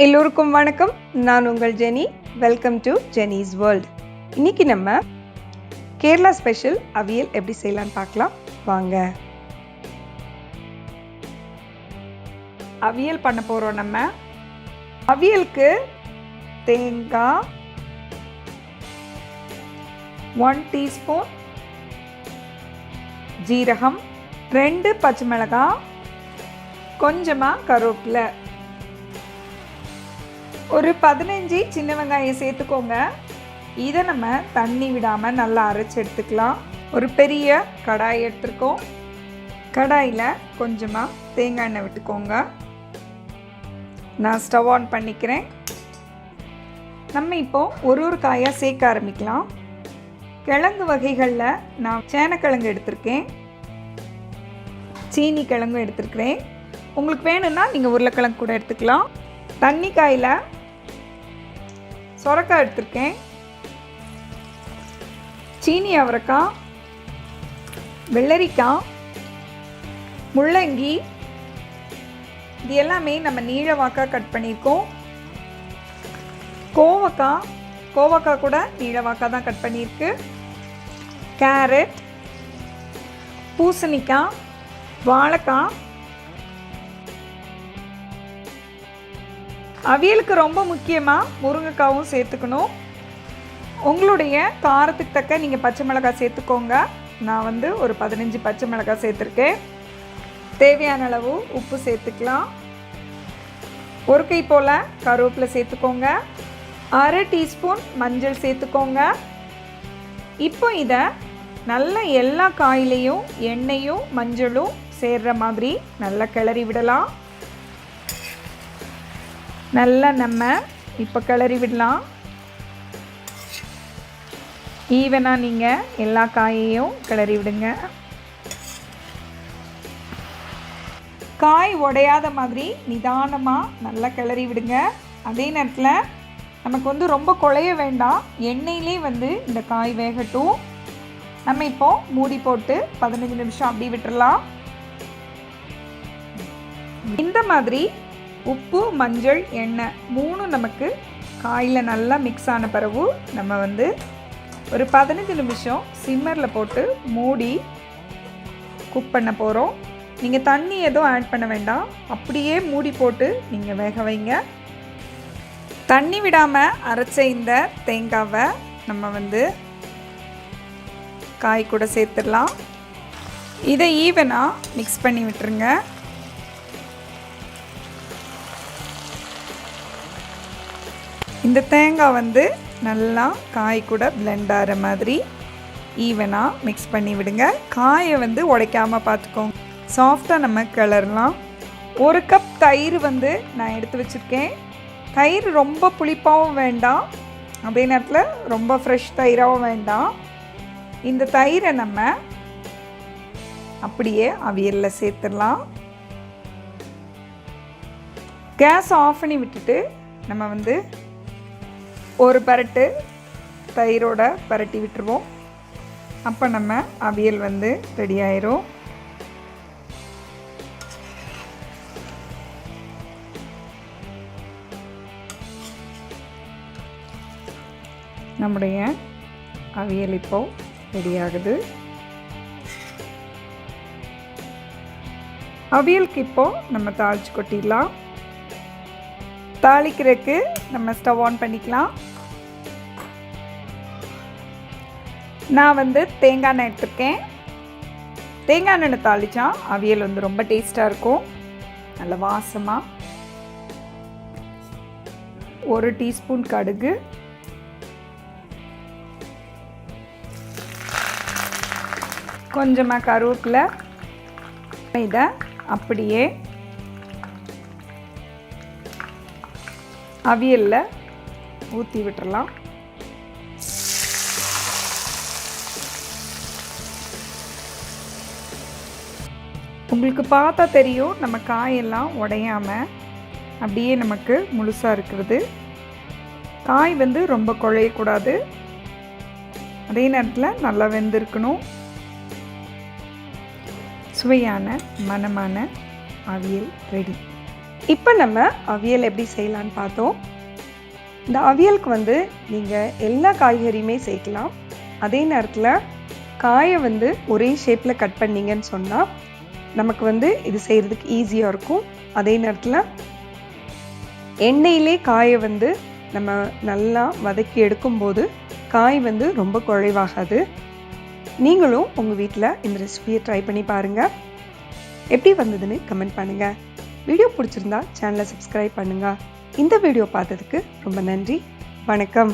எல்லோருக்கும் வணக்கம். நான் உங்கள் Jeni. Welcome to Jeni's world. இன்னைக்கு நம்ம கேரளா ஸ்பெஷல் அவியல் எப்படி செய்யலான்னு பார்க்கலாம் வாங்க. அவியல் பண்ண போகிறோம். நம்ம அவியலுக்கு தேங்காய் 1 டீஸ்பூன், ஜீரகம் 2 பச்சை மிளகாய், கொஞ்சமாக கருவேப்பிலை, ஒரு 15 சின்ன வெங்காயம் சேர்த்துக்கோங்க. இதை நம்ம தண்ணி விடாமல் நல்லா அரைச்சி எடுத்துக்கலாம். ஒரு பெரிய கடாய் எடுத்துருக்கோம். கடாயில் கொஞ்சமாக தேங்காய் எண்ணெய் விட்டுக்கோங்க. நான் ஸ்டவ் ஆன் பண்ணிக்கிறேன். நம்ம இப்போது ஒரு காயாக சேர்க்க ஆரம்பிக்கலாம். கிழங்கு வகைகளில் நான் சேனக்கிழங்கு எடுத்திருக்கேன், சீனி கிழங்கும் எடுத்துருக்கிறேன். உங்களுக்கு வேணும்னா நீங்கள் உருளைக்கிழங்கு கூட எடுத்துக்கலாம். தண்ணி காயில் சொரக்காய் எடுத்திருக்கேன், சீனி அவரைக்காய், வெள்ளரிக்காய், முள்ளங்கி, இது எல்லாமே நம்ம நீள வாக்காக கட் பண்ணியிருக்கோம். கோவக்காய் கூட நீள வாக்காக தான் கட் பண்ணியிருக்கு. கேரட், பூசணிக்காய், வாழைக்காய். அவியலுக்கு ரொம்ப முக்கியமாக முருங்கைக்காவும் சேர்த்துக்கணும். உங்களுடைய காரத்துக்கு தக்க நீங்கள் பச்சை மிளகாய் சேர்த்துக்கோங்க. நான் ஒரு 15 பச்சை மிளகாய் சேர்த்துருக்கேன். தேவையான அளவு உப்பு சேர்த்துக்கலாம். ஒரு கை போல் கருவேப்பிலை சேர்த்துக்கோங்க. 1/2 டீஸ்பூன் மஞ்சள் சேர்த்துக்கோங்க. இப்போ இதை நல்லா எல்லா காயிலையும் எண்ணெயும் மஞ்சளும் சேர்கிற மாதிரி நல்லா கிளறி விடலாம். நல்லா நம்ம இப்போ கிளறி விடலாம். ஈவனாக நீங்கள் எல்லா காயையும் கிளறி விடுங்க. காய் உடையாத மாதிரி நிதானமாக நல்லா கிளறி விடுங்க. அதே நேரத்தில் நமக்கு ரொம்ப குழைய வேண்டாம். எண்ணெயிலே இந்த காய் வேகட்டும். நம்ம இப்போது மூடி போட்டு 15 நிமிஷம் அப்படி விட்டுடலாம். இந்த மாதிரி உப்பு, மஞ்சள், எண்ணெய் 3 நமக்கு காயில் நல்லா மிக்ஸ் ஆன பிறகு நம்ம ஒரு 15 நிமிஷம் சிம்மரில் போட்டு மூடி குக் பண்ண போகிறோம். நீங்கள் தண்ணி எதுவும் ஆட் பண்ண வேண்டாம். அப்படியே மூடி போட்டு நீங்கள் வேக வைங்க. தண்ணி விடாமல் அரைச்ச இந்த தேங்காவை நம்ம காய் கூட சேர்த்துடலாம். இதை ஈவனாக மிக்ஸ் பண்ணி விட்டுருங்க. இந்த தேங்காய் நல்லா காய் கூட பிளெண்ட் ஆகிற மாதிரி ஈவனாக மிக்ஸ் பண்ணி விடுங்க. காயை உடைக்காமல் பார்த்துக்கோங்க. சாஃப்டாக நம்ம கிளறலாம். 1 கப் தயிர் நான் எடுத்து வச்சுருக்கேன். தயிர் ரொம்ப புளிப்பாகவும் வேண்டாம், அதே நேரத்தில் ரொம்ப ஃப்ரெஷ் தயிராகவும் வேண்டாம். இந்த தயிரை நம்ம அப்படியே அவியலில் சேர்த்துடலாம். கேஸ் ஆஃப் பண்ணி விட்டுட்டு நம்ம ஒரு பரட்டு தயிரோட பரட்டி விட்டுருவோம். அப்போ நம்ம அவியல் ரெடி ஆயிரும். நம்முடைய அவியல் இப்போ ரெடி ஆகுது. அவியலுக்கு இப்போ நம்ம தாளிச்சு கொட்டிடலாம். தாளிக்கிறதுக்கு நம்ம ஸ்டவ் ஆன் பண்ணிக்கலாம். நான் தேங்காய் எண்ணெய் எடுத்துருக்கேன். தேங்காய் எண்ணெய் தாளித்தா அவியல் ரொம்ப டேஸ்ட்டாக இருக்கும், நல்ல வாசமாக. 1 டீஸ்பூன் கடுகு, கொஞ்சமாக கருவேப்பிலை. இதை அப்படியே அவியலில் ஊற்றி விட்டுறலாம். உங்களுக்கு பார்த்தா தெரியும் நம்ம காயெல்லாம் உடையாமல் அப்படியே நமக்கு முழுசாக இருக்கிறது. காய் ரொம்ப குழையக்கூடாது, அதே நேரத்தில் நல்லா வெந்திருக்கணும். சுவையான மணமான அவியல் ரெடி. இப்போ நம்ம அவியல் எப்படி செய்யலான்னு பார்த்தோம். இந்த அவியலுக்கு வந்து நீங்கள் எல்லா காய்கறியுமே சேர்க்கலாம். அதே நேரத்தில் காயை வந்து ஒரே ஷேப்பில் கட் பண்ணிங்கன்னு சொன்னால் நமக்கு வந்து இது செய்கிறதுக்கு ஈஸியாக இருக்கும். அதே நேரத்தில் எண்ணெயிலே காயை வந்து நம்ம நல்லா வதக்கி எடுக்கும்போது காய் வந்து ரொம்ப குழைவாகாது. நீங்களும் உங்கள் வீட்டில் இந்த ரெசிபியை ட்ரை பண்ணி பாருங்கள். எப்படி வந்ததுன்னு கமெண்ட் பண்ணுங்கள். வீடியோ பிடிச்சிருந்தா சேனலை சப்ஸ்கிரைப் பண்ணுங்கள். இந்த வீடியோ பார்த்ததுக்கு ரொம்ப நன்றி. வணக்கம்.